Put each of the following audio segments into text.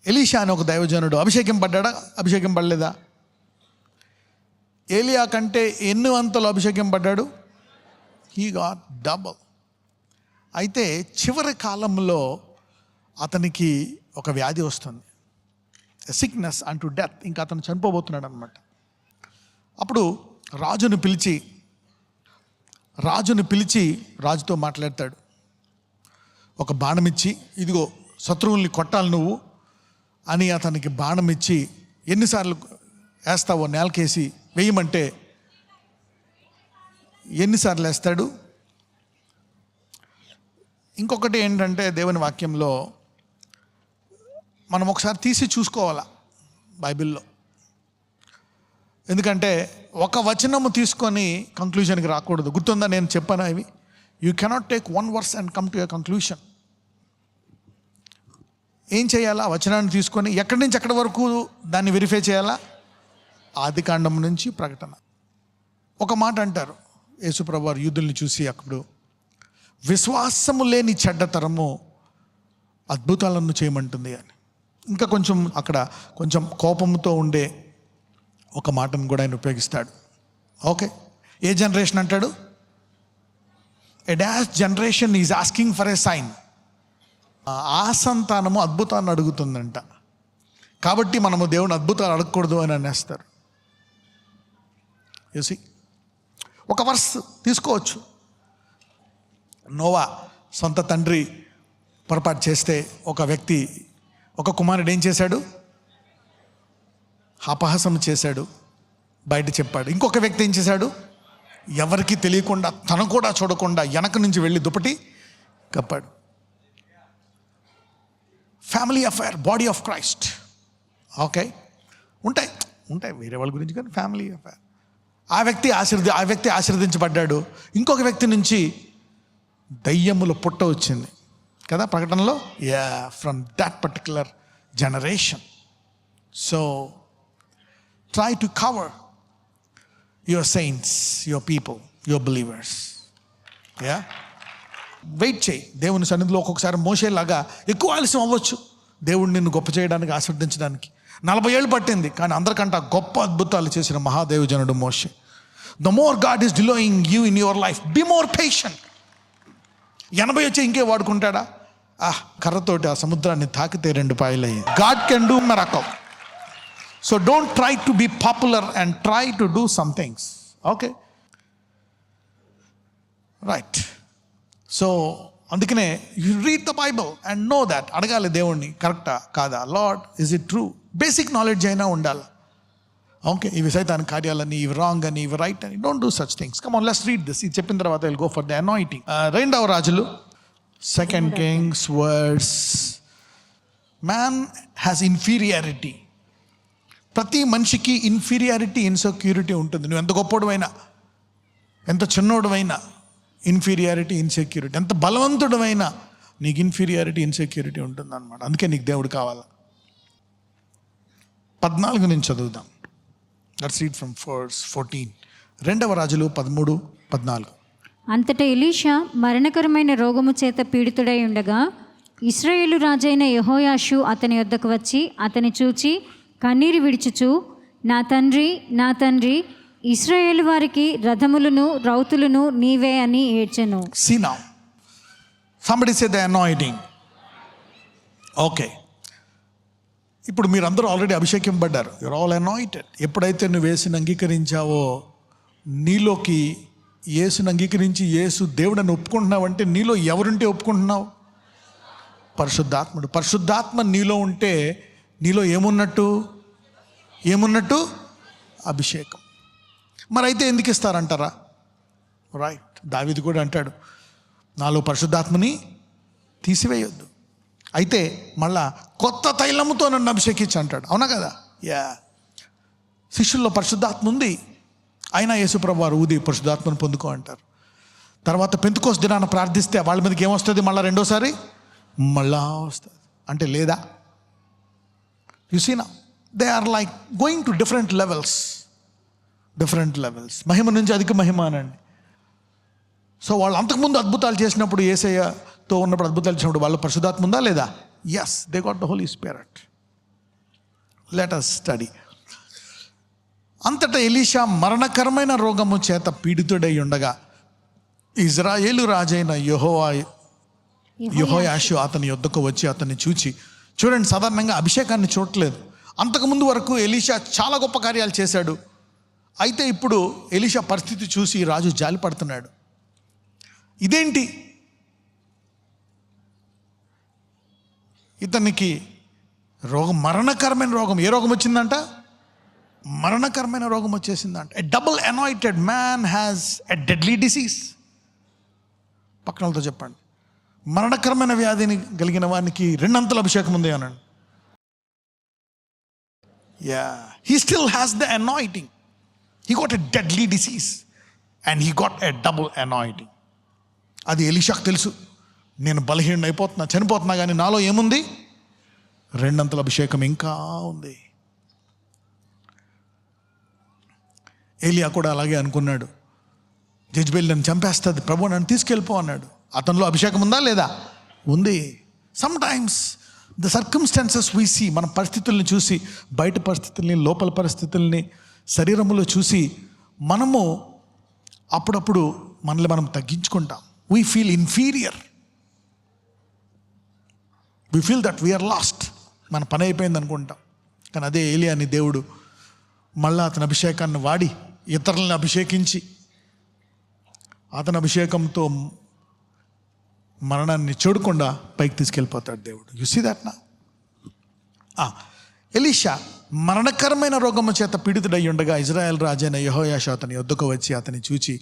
Elisha అని ఒక దైవజనుడు అభిషేకం పడ్డాడా? అభిషేకం పడలేదా? ఏలియా కంటే ఎన్ని వంతులు అభిషేకం పడ్డాడు? He got double. అయితే చివరి కాలంలో అతనికి ఒక వ్యాధి వస్తుంది, సిక్నెస్ అంటూ డెత్. ఇంకా అతను చనిపోబోతున్నాడు అనమాట. అప్పుడు రాజును పిలిచి రాజుతో మాట్లాడతాడు. ఒక బాణం ఇచ్చి, ఇదిగో శత్రువుల్ని కొట్టాలి నువ్వు అని అతనికి బాణం ఇచ్చి, ఎన్నిసార్లు వేస్తావో నేలకేసి వేయమంటే ఎన్నిసార్లు వేస్తాడు. ఇంకొకటి ఏంటంటే దేవుని వాక్యంలో మనం ఒకసారి తీసి చూసుకోవాలా బైబిల్లో. ఎందుకంటే ఒక వచనము తీసుకొని కంక్లూజన్కి రాకూడదు. గుర్తుందా నేను చెప్పాను ఇవి? You cannot take one verse and come to a conclusion. ఏం చేయాలా? వచనాన్ని తీసుకొని ఎక్కడి నుంచి ఎక్కడి వరకు దాన్ని వెరిఫై చేయాలా? ఆదికాండం నుంచి ప్రకటన. ఒక మాట అంటారు యేసుప్రభు వారు యూదుల్ని చూసి, అప్పుడు విశ్వాసము లేని చెడ్డతరము అద్భుతాలను చేయమంటుంది అని. ఇంకా కొంచెం అక్కడ కొంచెం కోపంతో ఉండే ఒక మాటను కూడా ఆయన ఉపయోగిస్తాడు. ఓకే, ఏ జనరేషన్ అంటాడు? A dash generation is asking for a sign. ఆ సంతానము అద్భుతాన్ని అడుగుతుందంట. కాబట్టి మనము దేవుని అద్భుతాలు అడగకూడదు అని అనేస్తారు. చూసి ఒక వర్స్ తీసుకోవచ్చు. నోవా సొంత తండ్రి పొరపాటు చేస్తే ఒక కుమారుడు ఏం చేశాడు? అపహాసం చేశాడు, బయట చెప్పాడు. ఇంకొక వ్యక్తి ఏం చేశాడు? ఎవరికి తెలియకుండా, తను కూడా చూడకుండా వెనక నుంచి వెళ్ళి దుప్పటి కప్పాడు. Family affair, body of Christ. Okay, ఉంటాయి వేరే వాళ్ళ గురించి, కానీ ఫ్యామిలీ అఫైర్. ఆ వ్యక్తి ఆశీర్వదించబడ్డాడు. ఇంకొక వ్యక్తి నుంచి దయ్యముల పుట్ట వచ్చింది కదా ప్రకటనలో. From that particular generation. So try to cover your saints, your people, your believers. Wait చేయి దేవుని సన్నిధిలో. ఒక్కొక్కసారి మోషేలాగా ఎక్కువ ఆలస్యం అవ్వచ్చు దేవుడు నిన్ను గొప్ప చేయడానికి, ఆశీర్వదించడానికి. 40 ఏళ్ళు పట్టింది, కానీ అందరికంటే గొప్ప అద్భుతాలు చేసిన మహాదేవజనుడు మోషే. The more God is delaying you in your life, be more patient. 80 వచ్చి ఇంకే వాడుకుంటాడా? కర్రతోటి ఆ సముద్రాన్ని తాకితే 2 పాయలయ్యి. God can do miracle. So don't try to be popular and try to do some things. Okay? Right. So అందుకనే you read the Bible and know that. అడగాలి దేవుణ్ణి, కరెక్టా కాదా, lord is it true? Basic knowledge అయినా ఉండాలి. Okay, ఇవి సైతాన్ కార్యాలని, ఇవి రాంగ్ అని, ఇవి రైట్ అని. Don't do such things. Come on, let's read this. ఇది చెప్పిన తర్వాత will go for the anointing. 2వ రాజులు 2 Kings verse. Man has inferiority. ప్రతి మనిషికి ఇన్ఫీరియారిటీ, ఇన్సెక్యూరిటీ ఉంటుంది. నువ్వు ఎంత గొప్పవాడివైనా, ఎంత చిన్నోడువైనా ఇన్ఫీరియారిటీ, ఇన్సెక్యూరిటీ. ఎంత బలవంతుడమైనా నీకు ఇన్ఫీరియారిటీ, ఇన్సెక్యూరిటీ ఉంటుంది అనమాట. అందుకే నీకు దేవుడు కావాలా. 14 నుంచి చదువుదాం. Let's read from verse 14. 2వ రాజులు 13-14. అంతటా ఎలీషా మరణకరమైన రోగము చేత పీడితుడై ఉండగా ఇశ్రాయేలు రాజైన యెహోయాషు అతని యొద్దకు వచ్చి అతని చూచి కన్నీరు విడిచుచు, నా తండ్రి ఇశ్రాయేలు వారికి రథములను రౌతులను నీవే అని ఏడ్చెను. See now, somebody say the anointing. Okay, ఇప్పుడు మీరందరూ ఆల్రెడీ అభిషేకింపబడ్డారు. You are all anointed. ఎప్పుడైతే నువ్వు యేసుని అంగీకరించావో, నీలోకి యేసుని అంగీకరించి యేసు దేవుడని ఒప్పుకుంటున్నావంటే నీలో ఎవరుంటే ఒప్పుకుంటున్నావు? పరిశుద్ధాత్ముడు. పరిశుద్ధాత్మ నీలో ఉంటే నీలో ఏమున్నట్టు? అభిషేకం. మరి అయితే ఎందుకు ఇస్తారంటారా? రైట్, దావీదు కూడా అంటాడు, నాలో పరిశుద్ధాత్మని తీసివేయొద్దు, అయితే మళ్ళా కొత్త తైలముతో నన్ను అభిషేకించి అంటాడు. అవునా కదా? శిష్యుల్లో పరిశుద్ధాత్మ ఉంది, అయినా యేసుప్రభు వారు ఊది పరిశుద్ధాత్మను పొందుకో అంటారు. తర్వాత పెంతెకోస్తు దినాన ప్రార్థిస్తే వాళ్ళ మీదకి ఏమొస్తుంది? మళ్ళీ రెండోసారి మళ్ళా వస్తుంది. అంటే లేదా? You see now, they are like going to different levels. మహిమ నుంచి అధిక మహిమ అనండి. సో వాళ్ళు అంతకుముందు అద్భుతాలు చేసినప్పుడు, యేసయ్యతో ఉన్నప్పుడు అద్భుతాలు చేసినప్పుడు వాళ్ళ పరిశుద్ధాత్మ ఉందా లేదా? Yes, they got the Holy Spirit. Let us study. అంతటా ఎలీషా మరణకరమైన రోగము చేత పీడితుడై ఉండగా ఇజ్రాయేలు రాజైన యెహోయాషు అతని యొద్దకు వచ్చి అతన్ని చూచి, చూడండి, సాధారణంగా అభిషేకాన్ని చూడట్లేదు. అంతకుముందు వరకు ఎలీషా చాలా గొప్ప కార్యాలు చేశాడు. అయితే ఇప్పుడు ఎలీషా పరిస్థితి చూసి రాజు జాలి పడుతున్నాడు. ఇదేంటి, ఇతనికి రోగం, మరణకరమైన రోగం. ఏ రోగం వచ్చిందంట? మరణకరమైన రోగం వచ్చేసిందంట. A double anointed man has a deadly disease. పక్కనలతో చెప్పండి, మరణకరమైన వ్యాధిని కలిగిన వానికి రెండంతల అభిషేకం ఉంది అనండి. He still has the anointing. He got a deadly disease and he got a double anointing. అది ఎలీషాకు తెలుసు. నేను బలహీన అయిపోతున్నా, చనిపోతున్నా, కానీ నాలో ఏముంది? రెండంతల అభిషేకం ఇంకా ఉంది. ఏలియా కూడా అలాగే అనుకున్నాడు. జెజ్బెల్ నన్ను చంపేస్తుంది, ప్రభు నన్ను తీసుకెళ్ళిపో అన్నాడు. అతనిలో అభిషేకం ఉందా లేదా? ఉంది. Sometimes the circumstances we see, మన పరిస్థితుల్ని చూసి, బయట పరిస్థితుల్ని, లోపల పరిస్థితుల్ని, శరీరంలో చూసి మనము అప్పుడప్పుడు మనల్ని మనం తగ్గించుకుంటాం. We feel inferior, we feel that we are lost, మన పని అయిపోయింది అనుకుంటాం. కానీ అదే ఏలియాని దేవుడు మళ్ళా అతని అభిషేకాన్ని వాడి ఇతరులను అభిషేకించి అతని అభిషేకంతో మరణాన్ని చూడకుండా పైకి తీసుకెళ్ళిపోతాడు దేవుడు. యు సీ దట్ నా? ఎలీషా మరణకరమైన రోగము చేత పీడితుడై ఉండగా ఇజ్రాయెల్ రాజైన యెహోయాషు అతని యొద్దకు వచ్చి అతని చూచి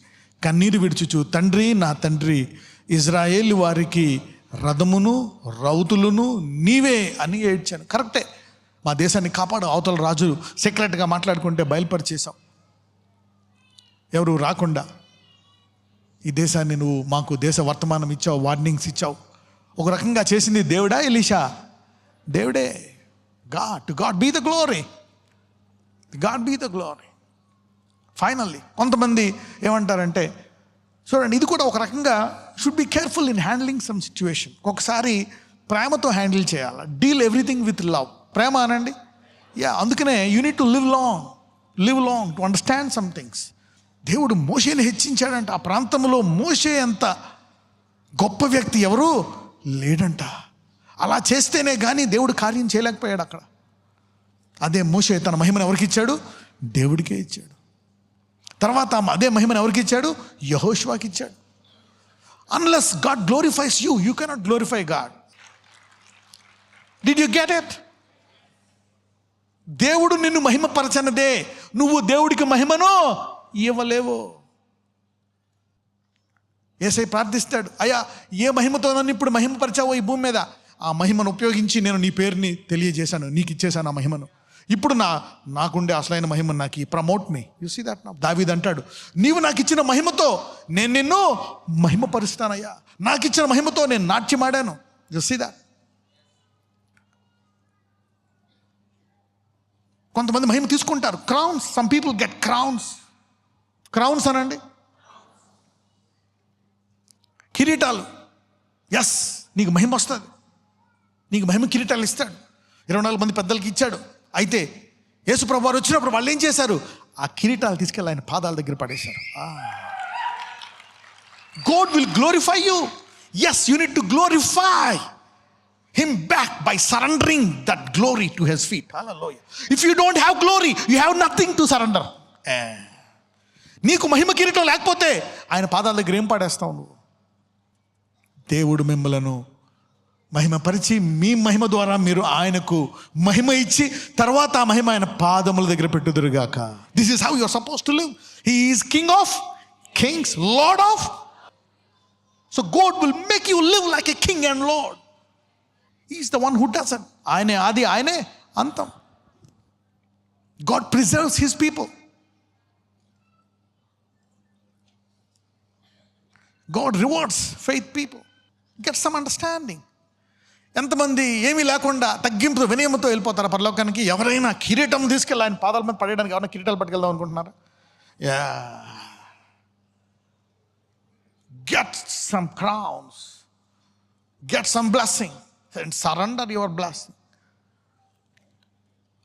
కన్నీరు విడుచుచు, తండ్రి, నా తండ్రి, ఇజ్రాయేలు వారికి రథమును రౌతులను నీవే అని ఏడ్చాను. కరెక్టే, మా దేశాన్ని కాపాడు. అవతల రాజు సీక్రెట్గా మాట్లాడుకుంటే బయలుపరిచేశావు, ఎవరు రాకుండా. ఈ దేశాన్ని నువ్వు మాకు దేశ వర్తమానం ఇచ్చావు, వార్నింగ్స్ ఇచ్చావు. ఒక రకంగా చేసింది దేవుడా ఎలీషా? దేవుడే. To God be the glory, God be the glory. Finally కొంతమంది ఏమంటారంటే, చూడండి, ఇది కూడా ఒక రకంగా should be careful in handling some situation. ఒకసారి ప్రేమతో హ్యాండిల్ చేయాలి. Deal everything with love. ప్రేమ అనండి. అందుకనే you need to live long to understand some things. దేవుడు మోషేని హెచ్చించాడంట. ఆ ప్రాంతంలో మోషే అంత గొప్ప వ్యక్తి ఎవరు లేడంట. అలా చేస్తేనే కానీ దేవుడు కార్యం చేయలేకపోయాడు అక్కడ. అదే మోషే తన మహిమను ఎవరికి ఇచ్చాడు? దేవుడికే ఇచ్చాడు. తర్వాత అదే మహిమను ఎవరికి ఇచ్చాడు? యెహోషువాకి ఇచ్చాడు. Unless God glorifies you, you cannot glorify God. Did you get it? దేవుడు నిన్ను మహిమపరచనదే నువ్వు దేవుడికి మహిమను ఇవ్వలేవు. యేసయ్య ప్రార్థిస్తాడు, అయ్యా, ఏ మహిమతో నన్ను ఇప్పుడు మహిమపరిచావో ఈ భూమి మీద, ఆ మహిమను ఉపయోగించి నేను నీ పేరుని తెలియజేశాను, నీకు ఇచ్చేశాను ఆ మహిమను. ఇప్పుడు నాకుండే అసలైన మహిమ నాకు promote me. You see that నా? దావీదు అంటాడు, నీవు నాకు ఇచ్చిన మహిమతో నేను నిన్ను మహిమపరుస్తానయ్యా, నాకు ఇచ్చిన మహిమతో నేను నాట్యమాడాను. You see that? కొంతమంది మహిమ తీసుకుంటారు. Crowns, some people get crowns అనండి, కిరీటాలు. ఎస్, నీకు మహిమ వస్తుంది, నీకు మహిమ కిరీటాలు ఇస్తాడు. 24 మంది పెద్దలకి ఇచ్చాడు. అయితే యేసు ప్రభు వారు వచ్చినప్పుడు వాళ్ళు ఏం చేశారు? ఆ కిరీటాలు తీసుకెళ్ళి ఆయన పాదాల దగ్గర పడేశారు. God will glorify you. Yes, you need to glorify him back by surrendering that glory to his feet. Hallelujah. If you don't have glory, you have nothing to surrender. నీకు మహిమ కిరీటం లేకపోతే ఆయన పాదాల దగ్గర ఏం పాడేస్తావు నువ్వు? దేవుడు మిమ్మలను మహిమపరిచి మీ మహిమ ద్వారా మీరు ఆయనకు మహిమ ఇచ్చి తర్వాత ఆ మహిమ ఆయన పాదముల దగ్గర పెట్టుదురుగాక. This is how you are suppose to live. He is king of kings, lord of. So God will make you live like a king and lord. He is the one who does it. ఆయనే ఆది, ఆయనే అంతం. God preserves his people. God rewards faith people. Get some understanding. ఎంతమంది ఏమీ లేకుండా తగ్గింపు వినయముతో వెళ్ళిపోతారు పరలోకానికి? ఎవరైనా కిరీటం తీసుకెళ్ళి ఆయన పాదాల మీద పడేయడానికి ఎవరైనా కిరీటాలు పట్టుకెళ్దాం అనుకుంటున్నారా? Get some crowns, get some blessing and surrender your blessing.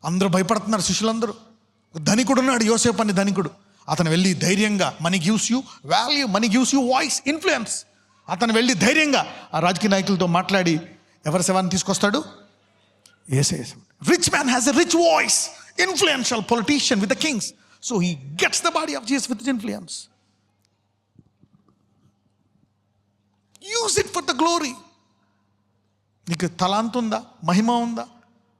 అందరూ భయపడుతున్నారు శిష్యులందరూ. ధనికుడు ఉన్నాడు, యోసేపు అని ధనికుడు. అతను వెళ్ళి ధైర్యంగా, money gives you value, money gives you voice, influence. అతను వెళ్ళి ధైర్యంగా ఆ రాజకీయ నాయకులతో మాట్లాడి ఎవరి శవాన్ని తీసుకొస్తాడు? యేసయ్య. Rich man has a rich voice, influential politician with the kings. So he gets the body of Jesus with influence. Use it for the glory. నీకు తలాంత్ ఉందా, మహిమ ఉందా,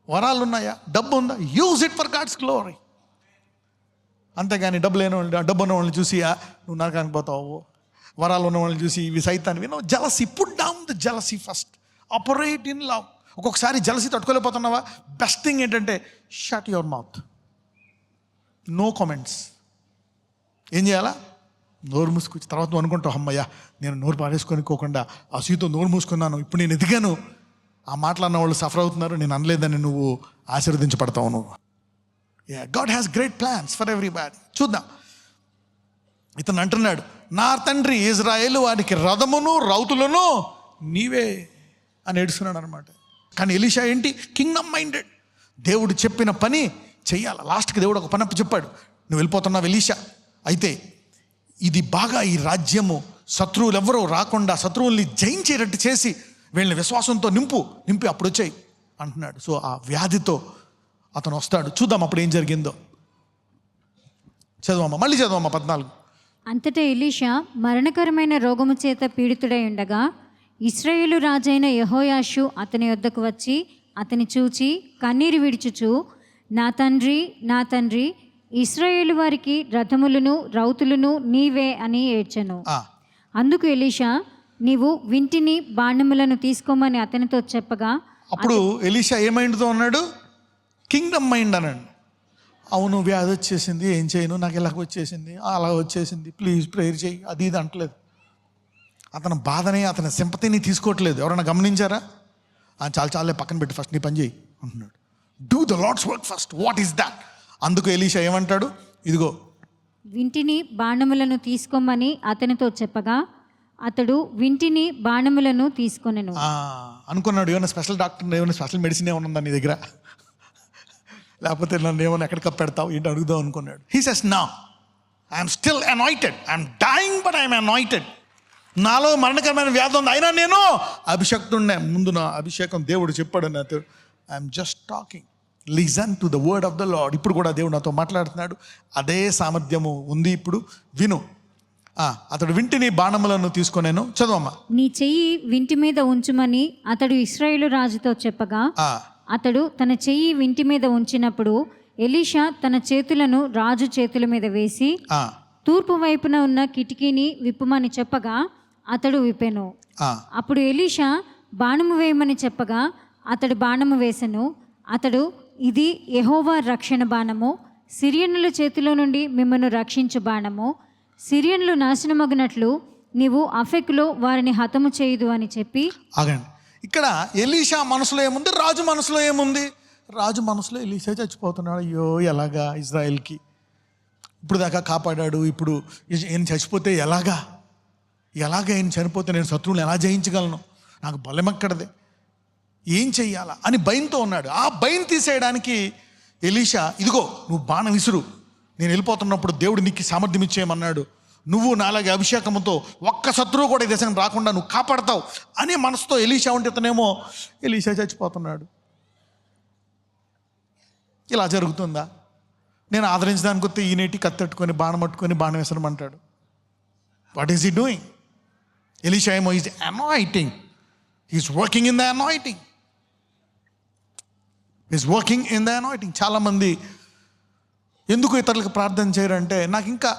వరాలు ఉన్నాయా, డబ్బు ఉందా? Use it for God's glory. అంతేగాని డబ్బు లేని వాళ్ళు, డబ్బు ఉన్న వాళ్ళని చూసి నువ్వు నరకానికి పోతావు, వరాలు ఉన్న వాళ్ళని చూసి ఇవి సైతాన్ని. Jealousy, put down the jealousy first, operate in love. ఒక్కొక్కసారి జలసీ తట్టుకోలేకపోతున్నావా? బెస్ట్ థింగ్ ఏంటంటే shut your mouth, no comments. ఏం చేయాలా? నోరు మూసుకొచ్చి తర్వాత నువ్వు అనుకుంటావు, అమ్మయ్య నేను నోరు పారేసుకోనుకోకుండా అసూయతో నోరు మూసుకున్నాను, ఇప్పుడు నేను ఎదిగాను, ఆ మాటలన్న వాళ్ళు సఫర్ అవుతున్నారు, నేను అనలేదని నువ్వు ఆశీర్వదించబడతావు. నువ్వు God has great plans for everybody. చూద్దాం. ఇతను అంటున్నాడు, నా తండ్రి ఇజ్రాయేలు వారికి రథమును రౌతులను నీవే అని ఏడుస్తున్నాడు అనమాట. కానీ ఎలీషా ఏంటి? Kingdom minded. దేవుడు చెప్పిన పని చెయ్యాలి. లాస్ట్కి దేవుడు ఒక పని చెప్పాడు, నువ్వు వెళ్ళిపోతున్నావు ఎలీషా, అయితే ఇది బాగా ఈ రాజ్యము శత్రువులు ఎవరో రాకుండా శత్రువుల్ని జయించేటట్టు చేసి వీళ్ళని విశ్వాసంతో నింపి అప్పుడు వచ్చాయి అంటున్నాడు. సో ఆ వ్యాధితో అతను వస్తాడు. చూద్దాం అప్పుడు ఏం జరిగిందో. చదవమ్మా, మళ్ళీ చదవమ్మా 14. అంతటా ఎలీషా మరణకరమైన రోగము చేత పీడితుడై ఉండగా ఇశ్రాయేలు రాజైన యెహోయాషు అతని వద్దకు వచ్చి అతని చూచి కన్నీరు విడుచుచు, నా తండ్రి, నా తండ్రి, ఇశ్రాయేలు వారికి రథములను రౌతులను నీవే అని ఏడ్చెను. అందుకు ఎలీషా, నీవు వింటిని బాణములను తీసుకోమని అతనితో చెప్పగా, అప్పుడు ఎలీషా ఏ మైండ్తో ఉన్నాడు? కింగ్డమ్ మైండ్ అన్నాడు. అవును, వ్యాధి వచ్చేసింది, ఏం చేయను, నాకు ఇలాగ వచ్చేసింది, అలా వచ్చేసింది, ప్లీజ్ ప్రేయర్ చేయి, అది ఇది అంటలేదు. అతని బాధని, అతని సింపతిని తీసుకోవట్లేదు. ఎవరైనా గమనించారా? చాలే పక్కన పెట్టి ఫస్ట్ నీ పని చేయి అంటున్నాడు. Do the Lord's work first. What is that? అందుకు ఎలీషా ఏమంటాడు? ఇదిగో వింటిని బాణములను తీసుకోమని అతనితో చెప్పగా అతడు వింటిని బాణములను తీసుకొనెను. అనుకున్నాడు, ఏమైనా స్పెషల్ డాక్టర్, ఏమైనా స్పెషల్ మెడిసిన్ ఏమైనా ఉందా నీ దగ్గర, లేకపోతే నన్ను ఏమైనా ఎక్కడికి పెడతావు ఏంటి అడుగుదాం అనుకున్నాడు. He says, no, I'm still anointed, I'm dying but I'm anointed. నాలో మరణకరమైన వ్యాధి ఉంది, అయినా నేను అభిషక్తుడినే. ముందు నా అభిషేకం దేవుడు చెప్పాడు నాతో. I'm just talking, listen to the word of the lord. ఇప్పుడు కూడా దేవుడు నాతో మాట్లాడుతున్నాడు, అదే సామర్థ్యము ఉంది. ఇప్పుడు విను. అతడు వింటిని బాణములను తీసుకొనేను. చదవమ్మా. నీ చెయ్యి వింటి మీద ఉంచుమని అతడు ఇశ్రాయేలు రాజుతో చెప్పగా అతడు తన చెయ్యి వింటి మీద ఉంచినప్పుడు ఎలీషా తన చేతులను రాజు చేతుల మీద వేసి తూర్పు వైపున ఉన్న కిటికీని విప్పుమని చెప్పగా అతడు విప్పెను. అప్పుడు ఎలీషా బాణము వేయమని చెప్పగా అతడు బాణము వేసెను. అతడు, ఇది యెహోవా రక్షణ బాణము, సిరియనుల చేతిలో నుండి మిమ్మల్ని రక్షించు బాణము, సిరియన్లు నాశనమగినట్లు నీవు అఫెకులో వారిని హతము చేయదు అని చెప్పి. ఆగండి, ఇక్కడ ఎలీషా మనసులో ఏముంది, రాజు మనసులో ఏముంది? రాజు మనసులో ఎలీషా చచ్చిపోతున్నాడు, అయ్యో ఎలాగా, ఇజ్రాయెల్కి ఇప్పుడు దాకా కాపాడాడు, ఇప్పుడు ఈయన చచ్చిపోతే ఎలాగా ఈయన చనిపోతే నేను శత్రువులను ఎలా జయించగలను, నాకు బలం ఎక్కడదే, ఏం చెయ్యాలా అని భయంతో ఉన్నాడు. ఆ భయం తీసేయడానికి ఎలీషా, ఇదిగో నువ్వు బాణం విసురు, నేను వెళ్ళిపోతున్నప్పుడు దేవుడు నీకు సామర్థ్యం ఇచ్చేయమన్నాడు, నువ్వు నాలాగే అభిషేకంతో ఒక్క శత్రువు కూడా ఈ దేశం రాకుండా నువ్వు కాపాడతావు అనే మనసుతో ఎలీషా ఉంటే, ఇతనేమో ఎలీషా చచ్చిపోతున్నాడు. ఇలా జరుగుతుందా? నేను ఆదరించడానికి వస్తే ఈనేటి కత్తెట్టుకొని బాణం పట్టుకొని బాణం వేసరమంటాడు. What is he doing? ఎలీషా ఏమో is anointing, is working in the anointing, is working in the anointing. చాలామంది ఎందుకు ఇతరులకు ప్రార్థన చేయరంటే, నాకు ఇంకా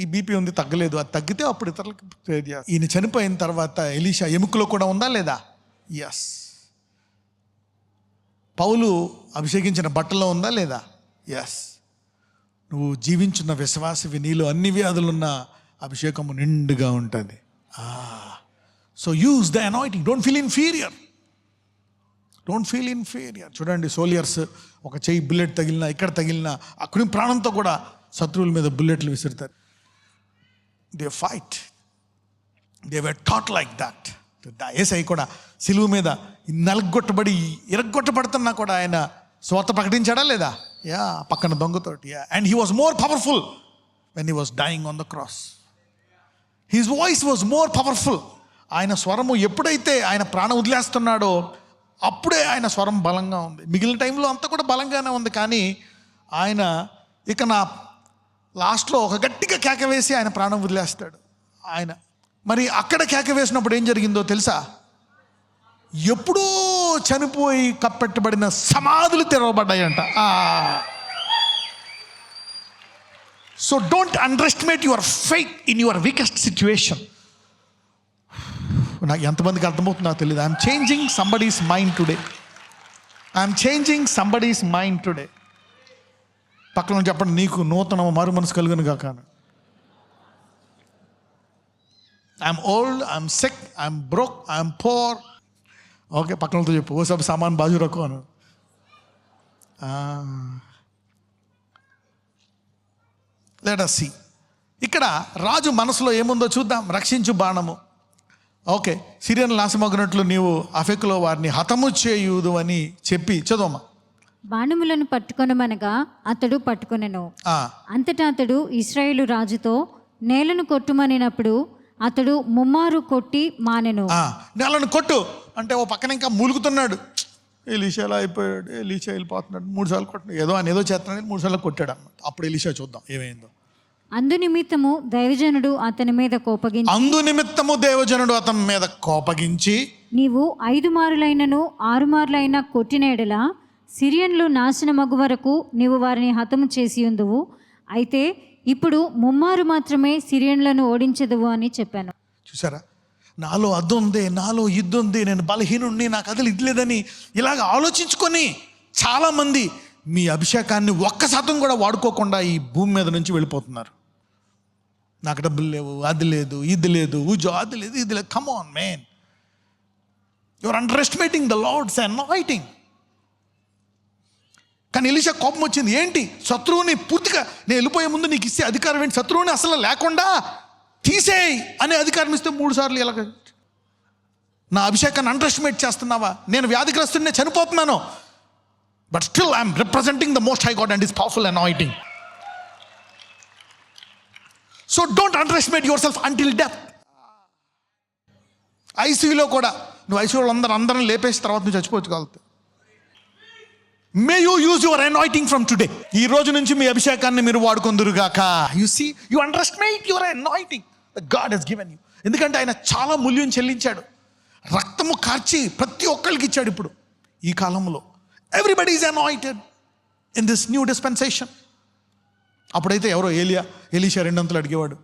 ఈ బీపీ ఉంది తగ్గలేదు, అది తగ్గితే అప్పుడు ఇతరులకు ప్రేర్ చేయాలి. ఈయన చనిపోయిన తర్వాత ఎలీషా ఎముకలో కూడా ఉందా లేదా? ఎస్. పౌలు అభిషేకించిన బట్టలో ఉందా లేదా? ఎస్. నువ్వు జీవించున్న విశ్వాసవి, నీలో అన్ని వ్యాధులున్న అభిషేకము నిండుగా ఉంటుంది. So use the anointing, don't feel inferior, don't feel inferior. చూడండి, సోల్జర్స్ ఒక చెయ్యి బుల్లెట్ తగిలినా, ఇక్కడ తగిలినా అక్కడి ప్రాణంతో కూడా శత్రువుల మీద బుల్లెట్లు విసురుతారు. They fight, they were taught like that. యేసయ్య కూడా సిలువ మీద నలగొట్టబడి ఇరగొట్టబడుతున్నా కూడా ఆయన స్వార్థ ప్రకటించాడా లేదా? యా, పక్కన దొంగతోటి. Yeah, and he was more powerful when he was dying on the cross. His voice was more powerful. ఆయన స్వరము ఎప్పుడైతే ఆయన ప్రాణం వదిలేస్తున్నాడో అప్పుడే ఆయన స్వరం బలంగా ఉంది. మిగిలిన టైంలో అంతా కూడా బలంగానే ఉంది, కానీ ఆయన ఇక నా లాస్ట్లో ఒక గట్టిగా కేక వేసి ఆయన ప్రాణం వదిలేస్తాడు ఆయన. మరి అక్కడ కేక వేసినప్పుడు ఏం జరిగిందో తెలుసా? ఎప్పుడో చనిపోయి కప్పెట్టబడిన సమాధులు తెరవబడ్డాయంట. So don't underestimate your faith in your weakest situation. నాకు ఎంతమందికి అర్థమవుతుందో నాకు తెలియదు. I'm changing somebody's mind today. I'm changing somebody's mind today. పక్కన చెప్పండి, నీకు నూతన మారు మనసు కలుగును గాక. I'm old, I'm sick, I'm broke, I'm poor. Okay, పక్కనతో చెప్పు, ఓ సబ్ సామాన్ బాజు రఖో అను. Let us see. ఇక్కడ రాజు మనసులో ఏముందో చూద్దాం. రక్షించు బాణము. ఓకే, సిరియన్ నాశమగినట్లు నీవు అఫెకులో వారిని హతము చేయుదు అని చెప్పి చదవమ్మా. బాణములను పట్టుకొనమనగా అతడు పట్టుకొనెను. అంతటా అతడు ఇశ్రాయేలు రాజుతో నేలను కొట్టుమనినప్పుడు అతడు ముమ్మారు కొట్టి మానెను. నేలను కొట్టు అంటే ఓ పక్కన ఇంకా మూలుగుతున్నాడు. ఎలీషా ఎలా అయిపోయాడు, ఎలీషా వెళ్ళిపోతున్నాడు, 3 సార్లు కొట్టినాడు. ఏదో ఆయన ఏదో చేస్తున్నాడు, 3 సార్లు కొట్టాడు అన్నమాట. అప్పుడు ఎలీషా చూద్దాం ఏమైందో. అందు నిమిత్తము దైవజనుడు అతని మీద కోపగించి నీవు 5 మారులైనను 6 మారులైనా కొట్టిన ఎడల సిరియన్లు నాశనమగు వరకు నీవు వారిని హతము చేసి ఉందువు. అయితే ఇప్పుడు ముమ్మారు మాత్రమే సిరియన్లను ఓడించదువు అని చెప్పాను. చూసారా, నాలో అద్దు ఉంది, నాలో ఇద్దు ఉంది, నేను బలహీనుడిని, నాకు అదిలు ఇది లేదని ఇలాగ ఆలోచించుకొని చాలామంది మీ అభిషేకాన్ని 1% కూడా వాడుకోకుండా ఈ భూమి మీద నుంచి వెళ్ళిపోతున్నారు. నాకు డబ్బులు లేవు, అది లేదు, ఇది లేదు, అది లేదు, ఇది లేదు. Come on man, you are underestimating the Lord's anointing. కానీ ఎలీషా కోపం వచ్చింది. ఏంటి, శత్రువుని పూర్తిగా నేను వెళ్ళిపోయే ముందు నీకు ఇచ్చే అధికారం ఏంటి? శత్రువుని అసలు లేకుండా తీసేయి అనే అధికారం ఇస్తే 3 సార్లు ఎలాగ? నా అభిషేకాన్ని అండర్ ఎస్టిమేట్ చేస్తున్నావా? నేను వ్యాధిగ్రస్తుడినే, చనిపోతున్నాను, but still I'm representing the most high God and his powerful anointing. So don't underestimate yourself until death. ఐసీయూలో కూడా నువ్వు ఐసీయూలో అందరం లేపేసిన తర్వాత నువ్వు చచ్చిపోవచ్చు. May you use your anointing from today. ఈ రోజు నుంచి మీ అభిషేకాన్ని మీరు వాడుకొందురుగాక. You see, you underestimate your anointing that God has given you. ఎందుకంటే ఆయన చాలా మూల్యం చెల్లించాడు, రక్తము కార్చి ప్రతి ఒక్కరికి ఇచ్చాడు. ఇప్పుడు ఈ కాలంలో everybody is anointed in this new dispensation. అప్పుడైతే ఎవరో ఎలీషా 2 అంతలు అడిగేవాడు,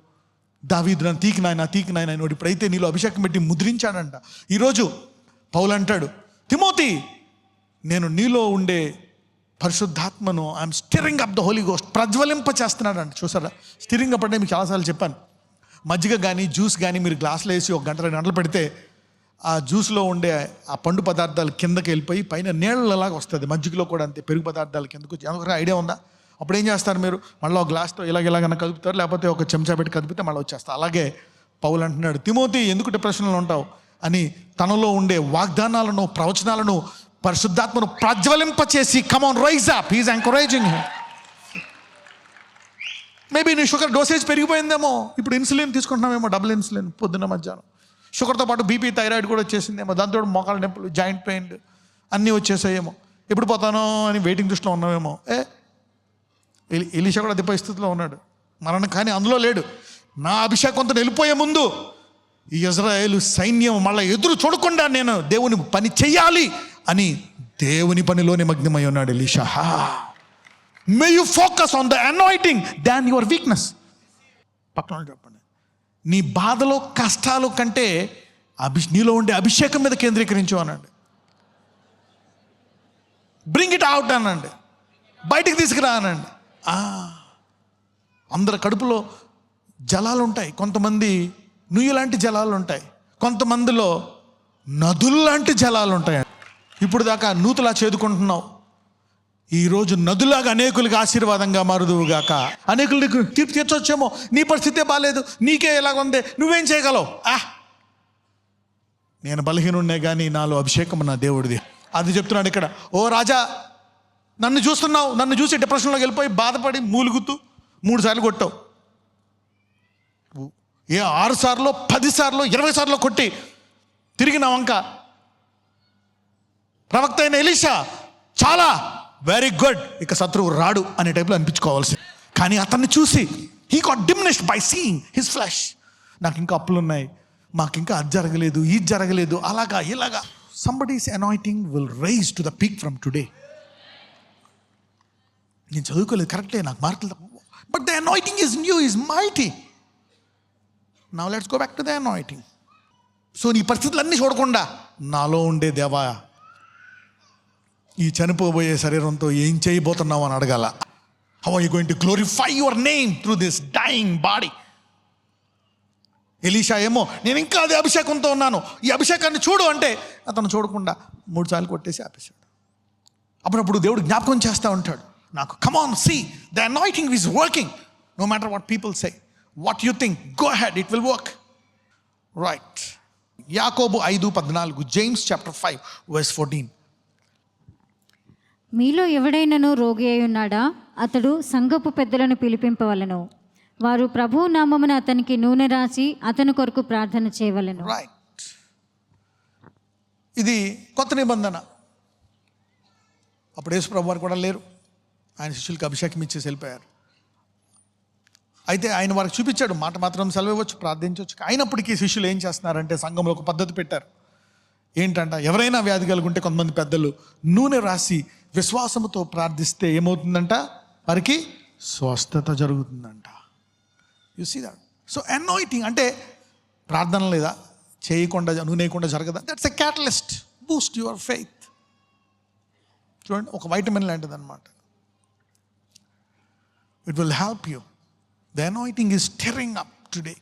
దావీదు నన్ను తీకి నాయన నోడు. ఇప్పుడైతే నీలో అభిషేకం పెట్టి ముద్రించాడంట. ఈరోజు పౌలు అంటాడు, తిమోతి, నేను నీలో ఉండే పరిశుద్ధాత్మను I'm stirring up the Holy Ghost, ప్రజ్వలింప చేస్తున్నాడు అంట. చూసారా, స్టిరింగ్ అప్ అంటే మీకు చాలాసార్లు చెప్పాను. మజ్జిగ కానీ జ్యూస్ కానీ మీరు గ్లాసులో వేసి 1 గంట 2 గంటలు పెడితే ఆ జ్యూస్లో ఉండే ఆ పండు పదార్థాలు కిందకి వెళ్ళిపోయి పైన నీళ్ళలాగా వస్తుంది. మజ్జిగలో కూడా అంతే, పెరుగు పదార్థాలు కిందకు వచ్చి. ఎవరికైనా ఐడియా ఉందా? అప్పుడు ఏం చేస్తారు మీరు? మళ్ళీ ఒక గ్లాస్తో ఇలాగైనా కదుపుతారు, లేకపోతే ఒక చెంచా పెట్టి కదిపితే మళ్ళీ వచ్చేస్తారు. అలాగే పౌలు అంటున్నాడు, తిమోతి ఎందుకు డిప్రెషన్లో ఉంటావు అని తనలో ఉండే వాగ్దానాలను, ప్రవచనాలను, పరిశుద్ధాత్మను ప్రజ్వలింపచేసి come on rise up, he is encouraging him. Maybe నీ షుగర్ డోసేజ్ పెరిగిపోయిందేమో, ఇప్పుడు ఇన్సులిన్ తీసుకుంటున్నామేమో, డబుల్ ఇన్సులిన్ పొద్దున్న మధ్యాహ్నం. షుగర్తో పాటు బీపీ, థైరాయిడ్ కూడా వచ్చేసిందేమో, దాంతో మోకాళ్ళ నొప్పులు, జాయింట్ పెయిన్ అన్నీ వచ్చేసాయేమో. ఎప్పుడు పోతానో అని వెయిటింగ్ లిస్ట్లో ఉన్నామేమో. ఎలీషా కూడా అదే పరిస్థితిలో ఉన్నాడు, కానీ అందులో లేడు. నా అభిషేకంతో వెళ్ళిపోయే ముందు ఈ ఇజ్రాయేలు సైన్యం మళ్ళీ ఎదురు చూడకుండా నేను దేవుని పని చెయ్యాలి అని దేవుని పనిలో నిమగ్నమై ఉన్నాడు Elisha. May you focus on the anointing than your weakness. పక్కన చెప్పండి, నీ బాధలో కష్టాలు కంటే నీలో ఉండే అభిషేకం మీద కేంద్రీకరించు అనండి. బ్రింగ్ ఇట్ అవుట్ అనండి, బయటికి తీసుకురా అనండి. అందరి కడుపులో జలాలు ఉంటాయి, కొంతమంది నుయ్యి లాంటి జలాలు ఉంటాయి, కొంతమందిలో నదుల్లాంటి జలాలు ఉంటాయి. ఇప్పుడు దాకా నూతులా చేదుకుంటున్నావు, ఈరోజు నదులాగా అనేకులకి ఆశీర్వాదంగా మారుదువుగాక. అనేకులు నీకు తీర్పు తీర్చొచ్చేమో, నీ పరిస్థితే బాగాలేదు, నీకే ఎలాగుందే, నువ్వేం చేయగలవు? నేను బలహీనున్నే కానీ నాలో అభిషేకం నా దేవుడిది. అది చెప్తున్నాడు ఇక్కడ. ఓ రాజా, నన్ను చూస్తున్నావు, నన్ను చూసి డిప్రెషన్లోకి వెళ్ళిపోయి బాధపడి మూలుగుతూ 3 సార్లు కొట్టావు. 6 సార్లు 10 సార్లు 20 సార్లు కొట్టి తిరిగి నా వంక ప్రవక్త అయిన ఎలీషా చాలా వెరీ గుడ్, ఇక శత్రువు రాడు అనే టైప్లో అనిపించుకోవాల్సి. కానీ అతన్ని చూసి he got diminished by seeing his flesh. నాకు ఇంకా అప్పులు ఉన్నాయి, మాకు ఇంకా అది జరగలేదు, ఇది జరగలేదు, అలాగా ఇలాగా. Somebody's anointing will rise to the peak from today. నేను చదువుకోలేదు కరెక్టే, నాకు మార్కులు, but the anointing is new, is mighty. Now let's go back to the anointing. So నీ పరిస్థితులన్నీ చూడకుండా నాలో ఉండే దేవా, ఈ చనిపోబోయే శరీరంతో ఏం చేయబోతున్నావు అని అడగాల. How are you going to glorify your name through this dying body? Elisha ఏమో నేను ఇంకా అదే అభిషేకంతో ఉన్నాను, ఈ అభిషేకాన్ని చూడు అంటే అతను చూడకుండా 3 సార్లు కొట్టేసి ఆపేశాడు. అప్పుడప్పుడు దేవుడు జ్ఞాపకం చేస్తూ ఉంటాడు నాకు, come on see the anointing is working no matter what people say, what you think, go ahead, it will work. Right. యాకోబు 5:14, జేమ్స్ చాప్టర్ 5:14. మీలో ఎవడైనను రోగి అయి ఉన్నాడా, అతడు సంఘపు పెద్దలను పిలిపింపవలెను, వారు ప్రభువు నామమున అతనికి నూనె రాసి అతని కొరకు ప్రార్థన చేయవలెను. రైట్. ఇది కొత్త నిబంధన. అప్పుడు యేసు ప్రభు వారు కూడా లేరు, ఆయన శిష్యులకి అభిషేకం ఇచ్చేసి వెళ్ళిపోయారు. అయితే ఆయన వారికి చూపించాడు, మాట మాత్రం సెలవివ్వచ్చు, ప్రార్థించవచ్చు. అయినప్పటికీ శిష్యులు ఏం చేస్తున్నారంటే సంఘంలో ఒక పద్ధతి పెట్టారు. ఏంటంట, ఎవరైనా వ్యాధి కలిగి ఉంటే కొంతమంది పెద్దలు నూనె రాసి విశ్వాసముతో ప్రార్థిస్తే ఏమవుతుందంట, వారికి స్వస్థత జరుగుతుందంట. You see that. So anointing అంటే ప్రార్థన లేదా, చేయకుండా నూనె వేయకుండా జరగదా? That's a catalyst, boost your faith. చూడండి, ఒక వైటమిన్ లాంటిది అనమాట. It will help you. The anointing is stirring up today.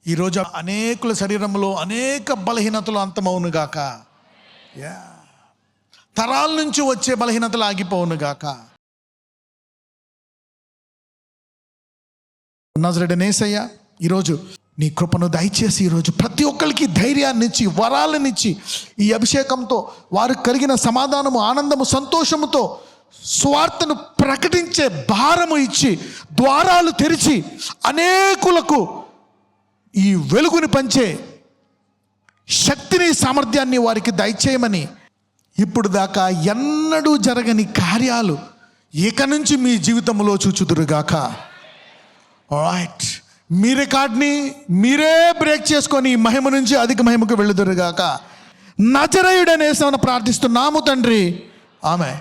ఈరోజు అనేకుల శరీరంలో అనేక బలహీనతలు అంతమవును గాక. తరాల నుంచి వచ్చే బలహీనతలు ఆగిపోవును గాక. నజరేయుడైన యేసయ్య, ఈరోజు నీ కృపను దయచేసి ఈరోజు ప్రతి ఒక్కరికి ధైర్యాన్ని ఇచ్చి, వరాలను ఇచ్చి, ఈ అభిషేకంతో వారికి కలిగిన సమాధానము, ఆనందము, సంతోషముతో స్వార్థను ప్రకటించే భారము ఇచ్చి, ద్వారాలు తెరిచి అనేకులకు ఈ వెలుగుని పంచే శక్తిని, సామర్థ్యాన్ని వారికి దయచేయమని, ఇప్పుడు దాకా ఎన్నడూ జరగని కార్యాలు ఇక నుంచి మీ జీవితంలో చూచుదురుగాక. రైట్. మీ రికార్డ్ని మీరే బ్రేక్ చేసుకొని మహిమ నుంచి అధిక మహిమకు వెళ్ళుదురుగాక. నజరేయుడైన యేసుని ప్రార్థిస్తున్నాము తండ్రి, ఆమెన్.